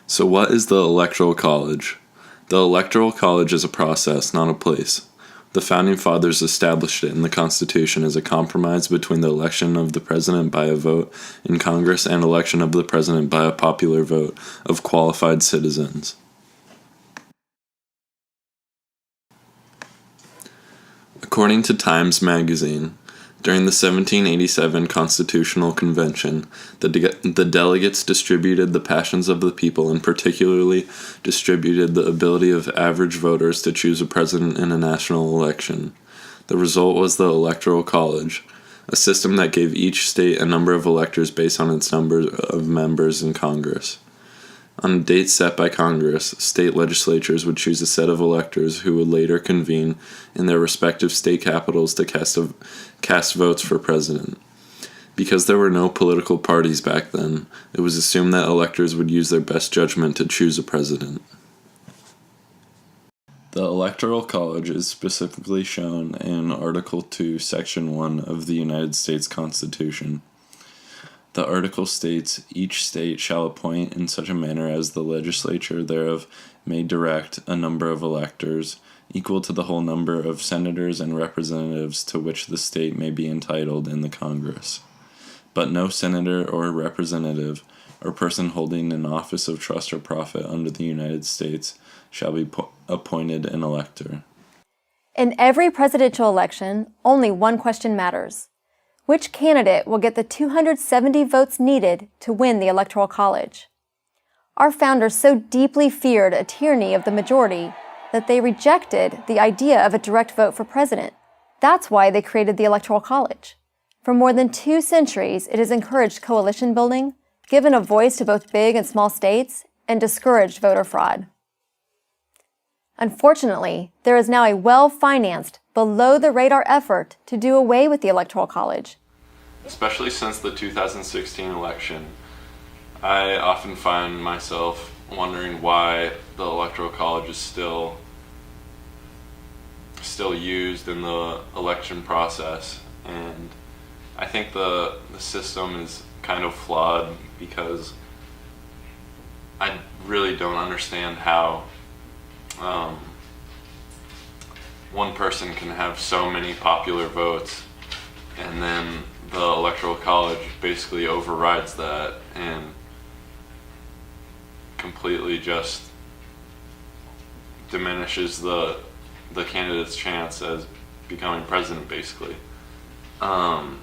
So what is the Electoral College? The Electoral College is a process, not a place. The Founding Fathers established it in the Constitution as a compromise between the election of the President by a vote in Congress and election of the President by a popular vote of qualified citizens. According to Times Magazine, during the 1787 Constitutional Convention, the delegates distributed the passions of the people and particularly distributed the ability of average voters to choose a president in a national election. The result was the Electoral College, a system that gave each state a number of electors based on its number of members in Congress. On dates set by Congress, state legislatures would choose a set of electors who would later convene in their respective state capitals to cast votes for president. Because there were no political parties back then, it was assumed that electors would use their best judgment to choose a president. The Electoral College is specifically shown in Article 2, Section 1 of the United States Constitution. The article states, "Each state shall appoint in such a manner as the legislature thereof may direct a number of electors, equal to the whole number of senators and representatives to which the state may be entitled in the Congress. But no senator or representative, or person holding an office of trust or profit under the United States, shall be appointed an elector." In every presidential election, only one question matters. Which candidate will get the 270 votes needed to win the Electoral College? Our founders so deeply feared a tyranny of the majority that they rejected the idea of a direct vote for president. That's why they created the Electoral College. For more than 2 centuries, it has encouraged coalition building, given a voice to both big and small states, and discouraged voter fraud. Unfortunately, there is now a well-financed, below-the-radar effort to do away with the Electoral College. Especially since the 2016 election, I often find myself wondering why the Electoral College is still used in the election process. And I think the system is kind of flawed because I really don't understand how one person can have so many popular votes and then the Electoral College basically overrides that and completely just diminishes the candidate's chance as becoming president, basically. I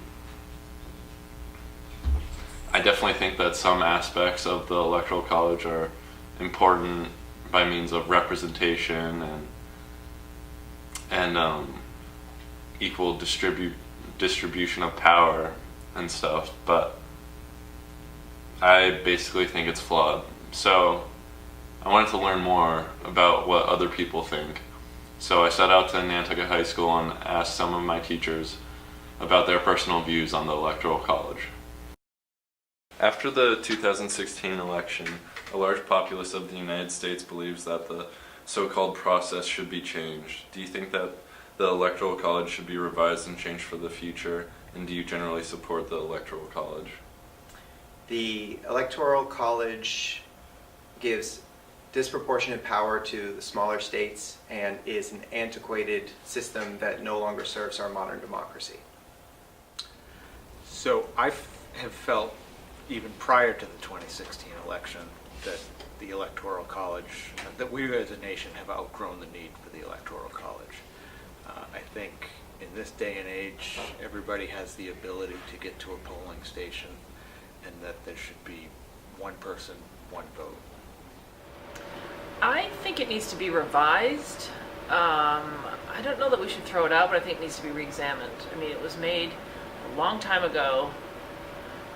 definitely think that some aspects of the Electoral College are important by means of representation and equal distribution of power and stuff, but I basically think it's flawed. So I wanted to learn more about what other people think. So I set out to Nantucket High School and asked some of my teachers about their personal views on the Electoral College. After the 2016 election, a large populace of the United States believes that the so-called process should be changed. Do you think that the Electoral College should be revised and changed for the future, and do you generally support the Electoral College? The Electoral College gives disproportionate power to the smaller states and is an antiquated system that no longer serves our modern democracy. So I have felt, even prior to the 2016 election, that the Electoral College, that we as a nation have outgrown the need for the Electoral College. I think in this day and age, everybody has the ability to get to a polling station, and that there should be one person, one vote. I think it needs to be revised. I don't know that we should throw it out, but I think it needs to be re-examined. I mean, it was made a long time ago.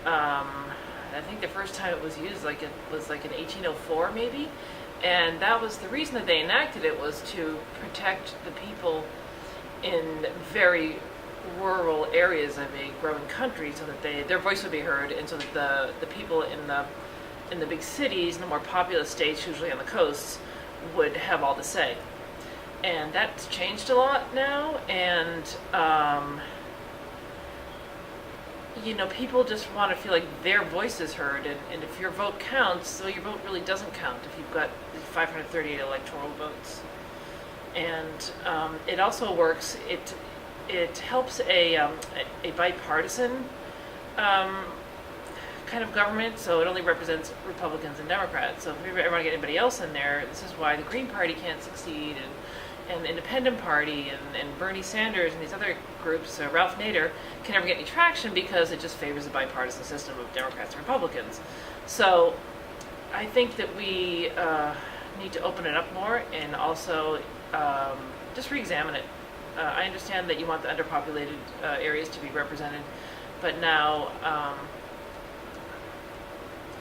I think the first time it was used was like in 1804 maybe, and that was the reason that they enacted it, was to protect the people in very rural areas of a growing country, so that their voice would be heard, and so that the people in the big cities, in the more populous states, usually on the coasts, would have all the say. And that's changed a lot now, and people just want to feel like their voice is heard, and if your vote counts, so your vote really doesn't count if you've got 538 electoral votes. And it also works, it helps a bipartisan kind of government, so it only represents Republicans and Democrats. So if we ever want to get anybody else in there, this is why the Green Party can't succeed, and the Independent Party and Bernie Sanders and these other groups, Ralph Nader, can never get any traction because it just favors a bipartisan system of Democrats and Republicans. So I think that we need to open it up more and also just re-examine it. I understand that you want the underpopulated areas to be represented, but now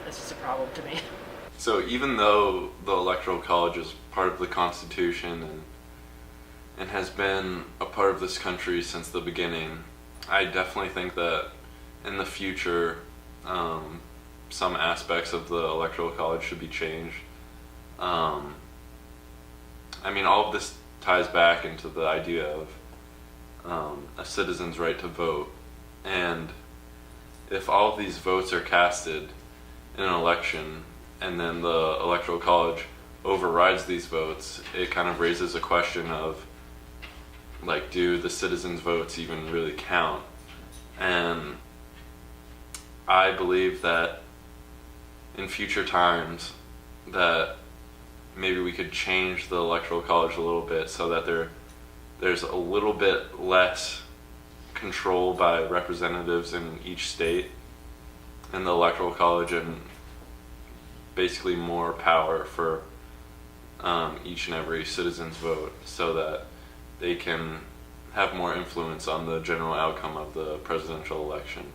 it's just a problem to me. So even though the Electoral College is part of the Constitution and has been a part of this country since the beginning, I definitely think that in the future some aspects of the Electoral College should be changed. I mean, all of this ties back into the idea of a citizen's right to vote, and if all of these votes are casted in an election and then the Electoral College overrides these votes, it kind of raises a question of, like, do the citizens' votes even really count? And I believe that in future times that maybe we could change the Electoral College a little bit so that there's a little bit less control by representatives in each state in the Electoral College, and basically more power for each and every citizen's vote, so that they can have more influence on the general outcome of the presidential election.